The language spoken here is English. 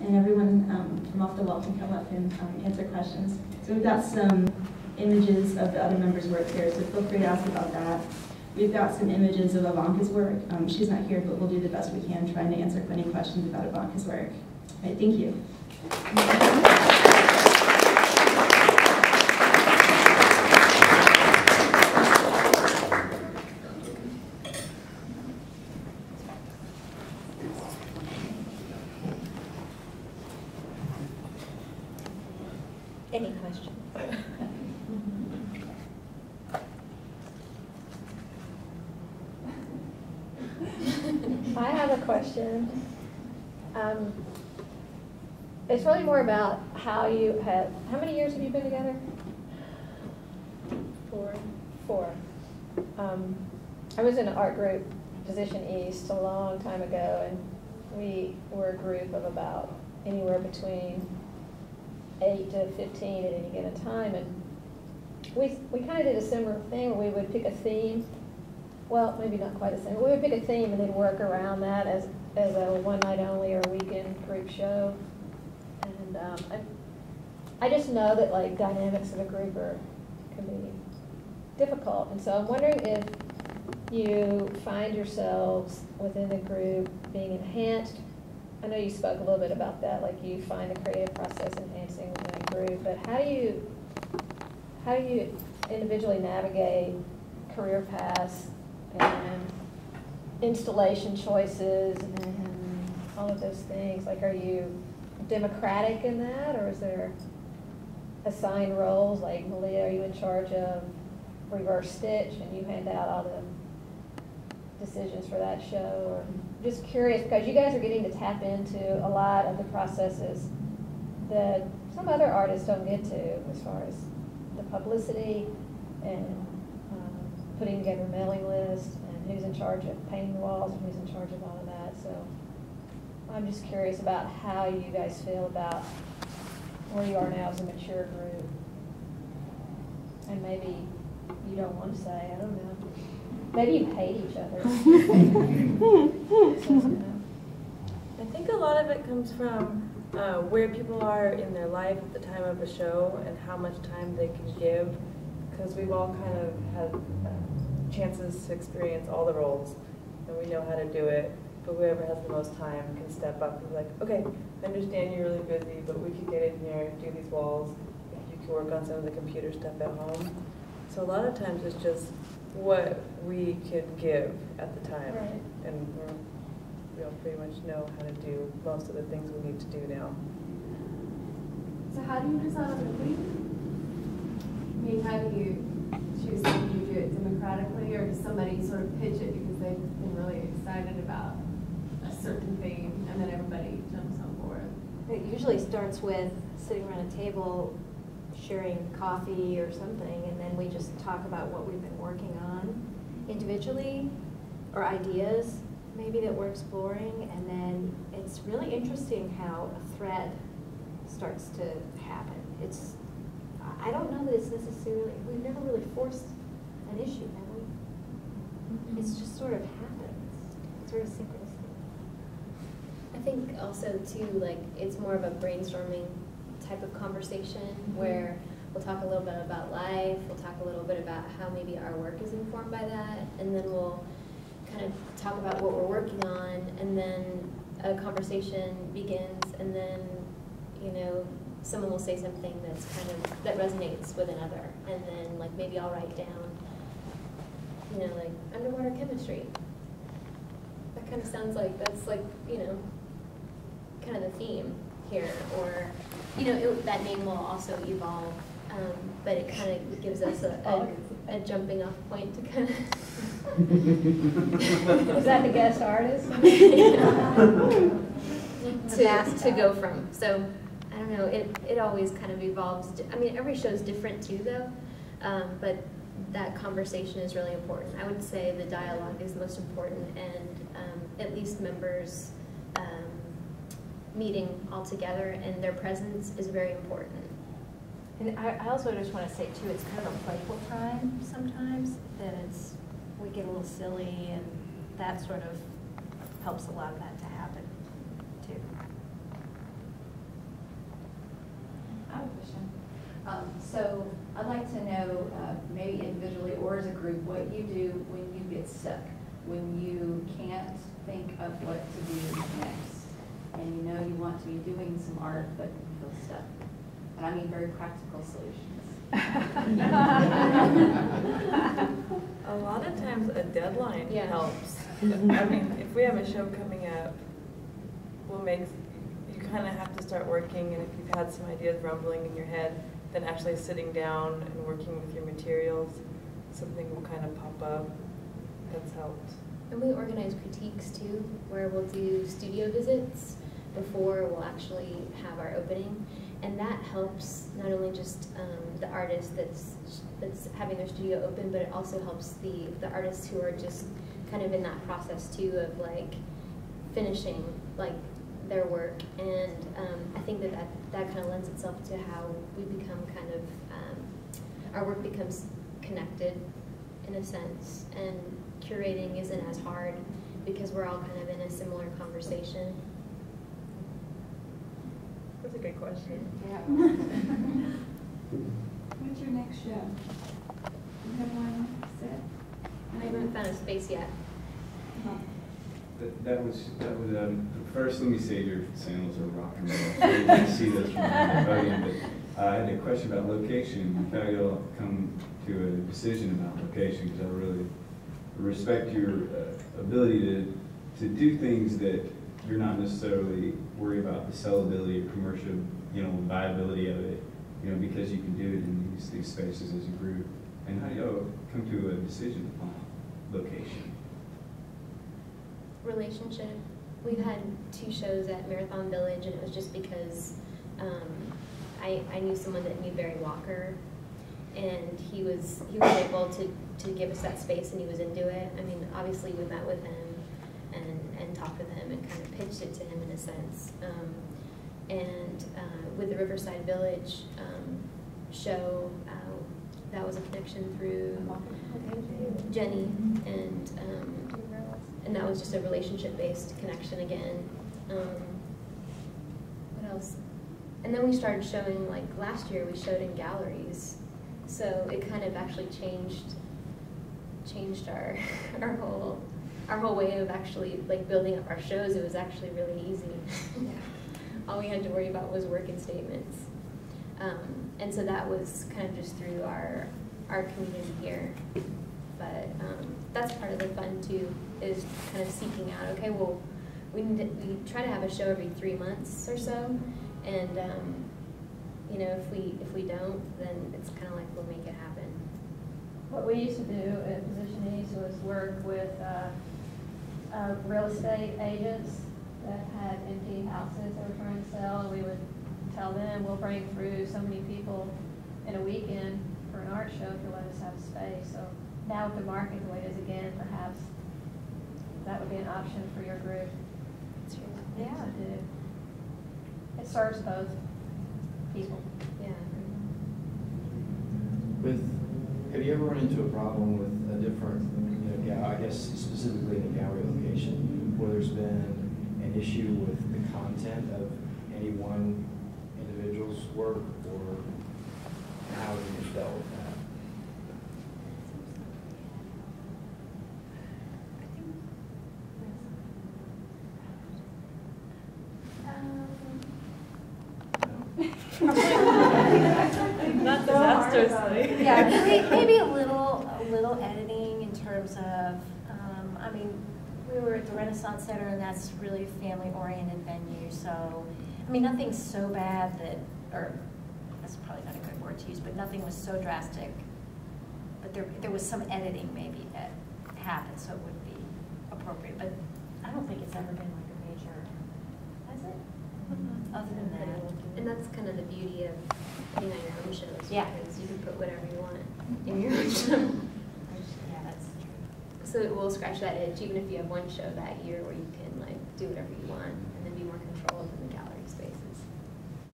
and everyone from off the wall can come up and answer questions. So we've got some images of the other members' work here, so feel free to ask about that. We've got some images of Ivanka's work. She's not here, but we'll do the best we can trying to answer any questions about Ivanka's work. All right, thank you. Any questions? I have a question. It's really more about how you have, how many years have you been together? 4. 4. I was in an art group, Position East, a long time ago, and we were a group of about anywhere between 8 to 15 at any given time, and we kind of did a similar thing where we would pick a theme. Well, maybe not quite the same. We would pick a theme and then work around that as a one night only or weekend group show. And I just know that like dynamics of a group can be difficult. And so I'm wondering if you find yourselves within the group being enhanced. I know you spoke a little bit about that, like you find the creative process enhancing within a group, but how do you individually navigate career paths and installation choices and all of those things? Like, are you democratic in that, or is there assigned roles? Like, Malia, are you in charge of reverse stitch and you hand out all the decisions for that show? Or just curious, because you guys are getting to tap into a lot of the processes that some other artists don't get to, as far as the publicity and putting together a mailing list and who's in charge of painting the walls and who's in charge of all of that. So I'm just curious about how you guys feel about where you are now as a mature group. And maybe you don't want to say, I don't know. Maybe you hate each other. I think a lot of it comes from where people are in their life at the time of a show and how much time they can give, because we've all kind of had chances to experience all the roles and we know how to do it, but whoever has the most time can step up and be like, okay, I understand you're really busy, but we could get in here, do these walls, if you could work on some of the computer stuff at home. So a lot of times it's just what we could give at the time, right. And we all pretty much know how to do most of the things we need to do now. So how do you decide on the week? I mean, how do you choose to do it democratically, or does somebody sort of pitch it because they've been really excited about a certain theme and then everybody jumps on board? It usually starts with sitting around a table, sharing coffee or something, and then we just talk about what we've been working on individually, or ideas maybe that we're exploring, and then it's really interesting how a thread starts to happen. I don't know that it's necessarily, we've never really forced an issue, have we? Mm-hmm. It's just sort of happens, sort of synchronicity. I think also too, like, it's more of a brainstorming type of conversation where we'll talk a little bit about life, we'll talk a little bit about how maybe our work is informed by that, and then we'll kind of talk about what we're working on, and then a conversation begins, and then, you know, someone will say something that's kind of, that resonates with another, and then like maybe I'll write down, you know, like underwater chemistry. That kind of sounds like, that's like, you know, kind of the theme here, or, you know, that name will also evolve, but it kind of gives us a jumping off point to kind of. Is that the guest artist? to go from. So I don't know. It always kind of evolves. I mean, every show is different too, though. But that conversation is really important. I would say the dialogue is most important, and at least members meeting all together, and their presence is very important. And I also just want to say too, it's kind of a playful time sometimes, that we get a little silly, and that sort of helps a lot of that to happen too. question. So I'd like to know, maybe individually or as a group, what you do when you get stuck, when you can't think of what to do next, and you know you want to be doing some art, but you feel stuck. And I mean very practical solutions. A lot of times a deadline Yeah. helps. I mean, if we have a show coming up, you kind of have to start working, and if you've had some ideas rumbling in your head, then actually sitting down and working with your materials, something will kind of pop up. That's helped. And we organize critiques too, where we'll do studio visits before we'll actually have our opening. And that helps not only just the artist that's having their studio open, but it also helps the artists who are just kind of in that process too of like finishing like their work. And I think that kind of lends itself to how we become kind of, our work becomes connected in a sense, and curating isn't as hard because we're all kind of in a similar conversation. That's a good question. Yeah. What's your next show? You have one set? I haven't found a space yet. That was first. Let me say your sandals are rock and roll. So you can see this from the podium. But I had a question about location. You kind of got to come to a decision about location, because I really respect your ability to do things that you're not necessarily worried about the sellability or commercial, viability of it, because you can do it in these spaces as a group. And how do you come to a decision upon location? Relationship. We've had 2 shows at Marathon Village, and it was just because I knew someone that knew Barry Walker, and he was able to give us that space, and he was into it. I mean, obviously we met with him and talked with him and kind of pitched it to him in a sense. With the Riverside Village show, that was a connection through Jenny, and that was just a relationship-based connection again. What else? And then we started showing, like last year we showed in galleries, so it kind of actually changed our whole way of actually like building up our shows. It was actually really easy. All we had to worry about was working statements, and so that was kind of just through our community here. But that's part of the fun too, is kind of seeking out, okay, well, we try to have a show every 3 months or so, and if we don't, then it's kind of like we'll make it happen. What we used to do at Position East was work with real estate agents that had empty houses they were trying to sell, and we would tell them, we'll bring through so many people in a weekend for an art show if you let us have a space. So now with the market the way it is again, perhaps that would be an option for your group. Yeah. To do. It serves both people. Yeah. Have you ever run into a problem with a different, I guess specifically in a gallery location, where there's been an issue with the content of any one individual's work, or how have you dealt with that? Not disastrously. Yeah, maybe a little editing in terms of, I mean, we were at the Renaissance Center, and that's really a family-oriented venue, so, I mean, nothing's so bad that, or that's probably not a good word to use, but nothing was so drastic, but there was some editing maybe that happened, so it would be appropriate, but I don't think it's ever been like a major, has it? Other than that. And that's kind of the beauty of putting on your own shows, Yeah. because you can put whatever you want in your own show. Yeah, that's true. So it will scratch that itch, even if you have one show that year where you can like do whatever you want and then be more controlled in the gallery space.